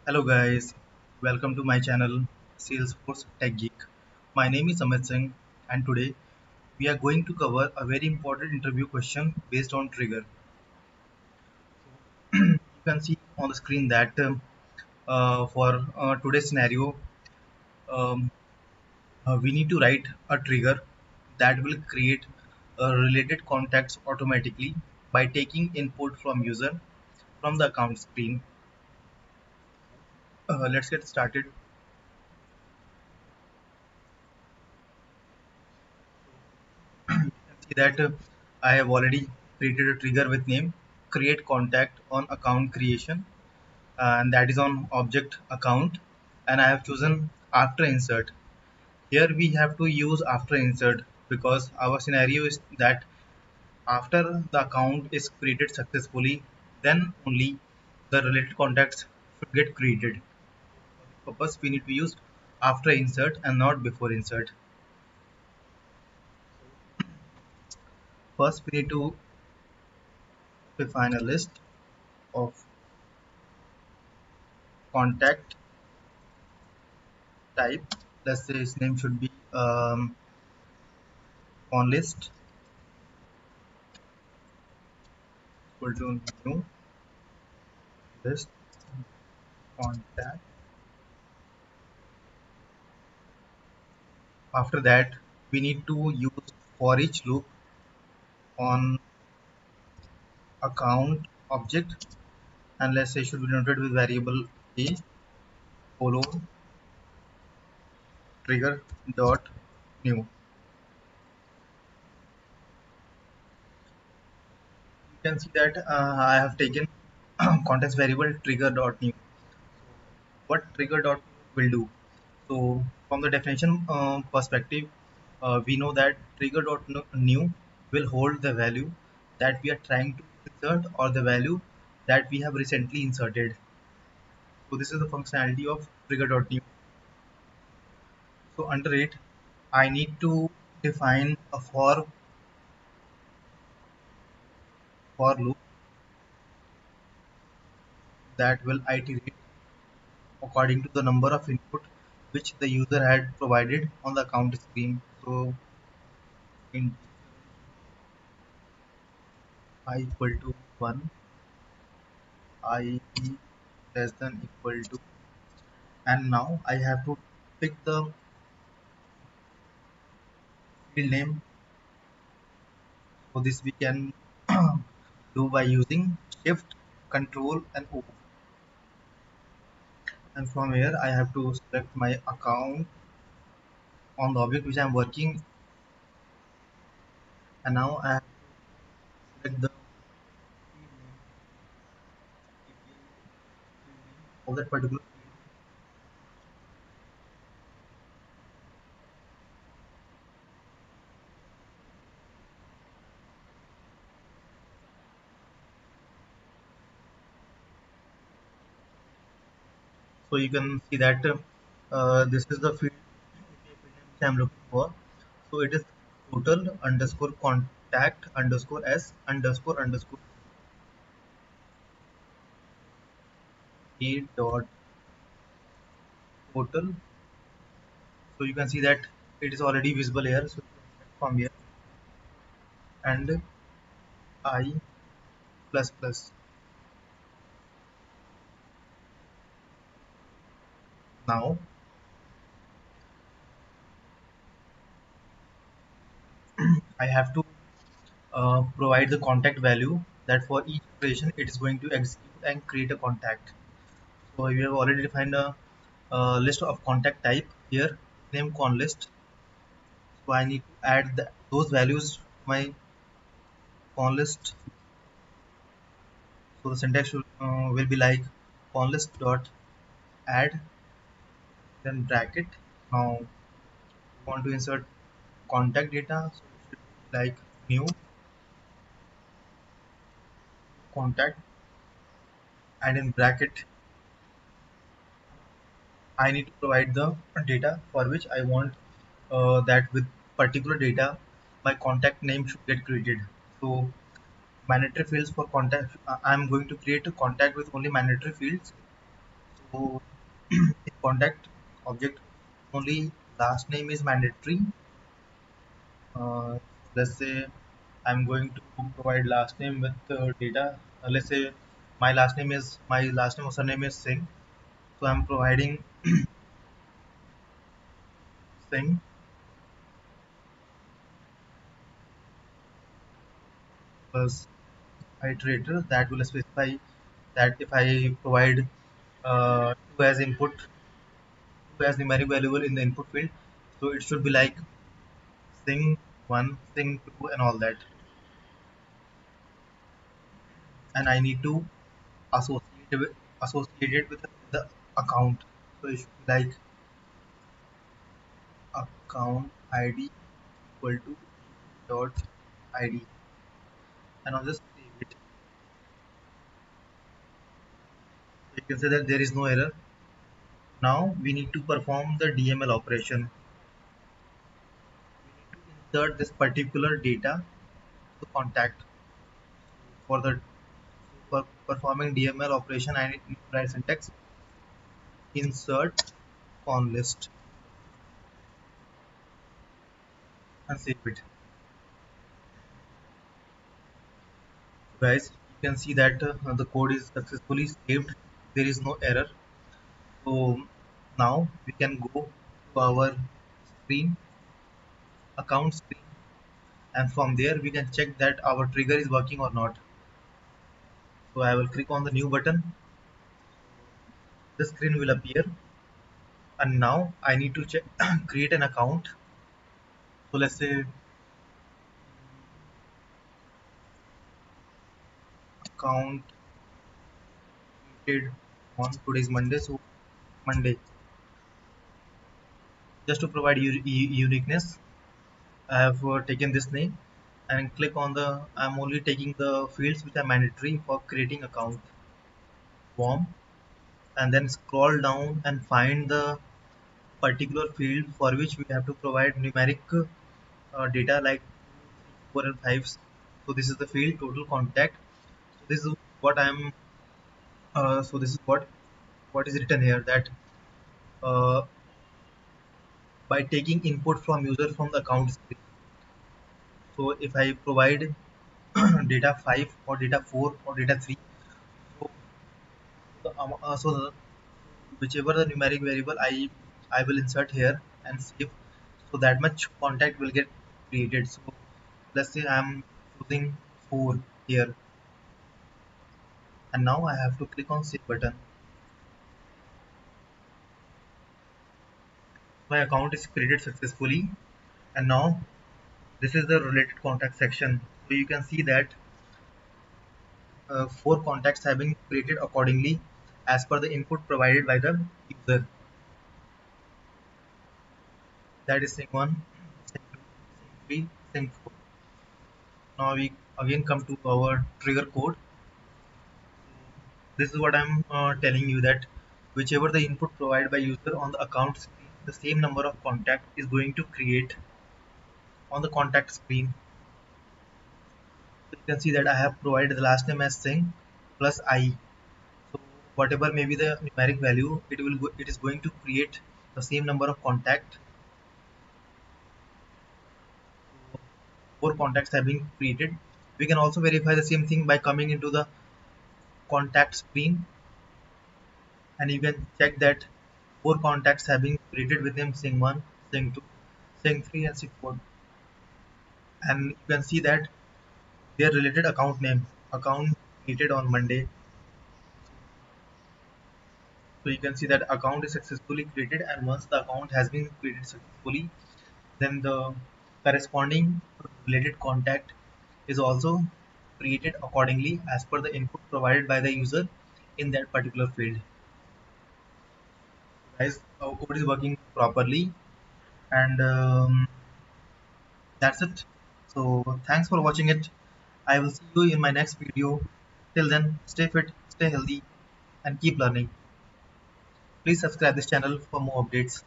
Hello guys, welcome to my channel Salesforce Tech Geek. My name is Amit Singh and today we are going to cover a very important interview question based on trigger. You can see on the screen that for today's scenario, um, we need to write a trigger that will create related contacts automatically by taking input from user from the account screen. Let's get started. See that I have already created a trigger with name create contact on account creation, and that is on object account, and I have chosen after insert. Here we have to use after insert because our scenario is that after the account is created successfully, then only the related contacts should get created. For this purpose we need to use after insert and not before insert. First we need to define a list of contact type. Let's say his name should be on list equal to new list contact. After that, we need to use for each loop on account object, and let's say should be noted with variable a follow trigger dot new. You can see that I have taken context variable trigger dot new. What trigger dot will do? So from the definition perspective, we know that trigger dot new will hold the value that we are trying to insert or the value that we have recently inserted. So this is the functionality of trigger dot new. So under it, I need to define a for loop that will iterate according to the number of input which the user had provided on the account screen. So in I equal to 1, I less than equal to, and now I have to pick the field name. For this we can do by using shift control and O, and from here I have to select my account on the object which I am working, and now I have to select the field name of that particular field. So you can see that this is the field name which I am looking for. So it is total underscore contact underscore s underscore underscore a dot total. So you can see that it is already visible here. So from here and I plus plus. Now I have to provide the contact value that for each operation it is going to execute and create a contact. So we have already defined a list of contact type here, name con list. So I need to add those values to my con list. So the syntax will be like con list dot add, then bracket. Now we want to insert contact data, so it should be like new contact, and in bracket I need to provide the data for which I want that with particular data my contact name should get created. So mandatory fields for contact, I'm going to create a contact with only mandatory fields. So in contact object, only last name is mandatory. Let's say I'm going to provide last name with data. Let's say my last name or surname is Singh. So I'm providing Singh plus iterator that will specify that if I provide two as input, two as numeric variable in the input field, so it should be like Sing 1, Sing 2, and all that. And I need to associate associate it with the account. So it should be like account ID equal to dot ID, and I'll just save it. So you can say that there is no error. Now we need to perform the DML operation. We need to insert this particular data to contact. For the for performing DML operation, I need to write syntax insert on list and save it. So guys, you can see that the code is successfully saved. There is no error. So now we can go to our screen, account screen, and from there we can check that our trigger is working or not. So I will click on the new button. The screen will appear, and now I need to check create an account. So let's say account created on today's Monday. So Monday, just to provide uniqueness, I have taken this name and click on the. I'm only taking the fields which are mandatory for creating account form, and then scroll down and find the particular field for which we have to provide numeric data like 2, 3, 4, and 5. So this is the field total contact. So this is what I'm. So this is what is written here that uh, by taking input from user from the account screen. So if I provide data 5 or data 4 or data 3, so whichever the numeric variable I will insert here and save, so that much contact will get created. So let's say I'm choosing 4 here, and now I have to click on save button. My account is created successfully, and now this is the related contact section. So you can see that 4 contacts have been created accordingly as per the input provided by the user. That is sync 1, sync 2, sync 3, sync 4. Now we again come to our trigger code. This is what I'm telling you, that whichever the input provided by user on the account screen, the same number of contact is going to create on the contact screen. So you can see that I have provided the last name as Singh plus I. So whatever may be the numeric value, it is going to create the same number of contact. So 4 contacts have been created. We can also verify the same thing by coming into the contact screen, and you can check that 4 contacts have been created with name Sing 1, Sing 2, Sing 3, and Sing 4. And you can see that their related account name, account created on Monday. So you can see that account is successfully created, and once the account has been created successfully, then the corresponding related contact is also created accordingly as per the input provided by the user in that particular field. Guys, our code is working properly, and that's it. So thanks for watching it. I will see you in my next video. Till then, stay fit, stay healthy, and keep learning. Please subscribe this channel for more updates.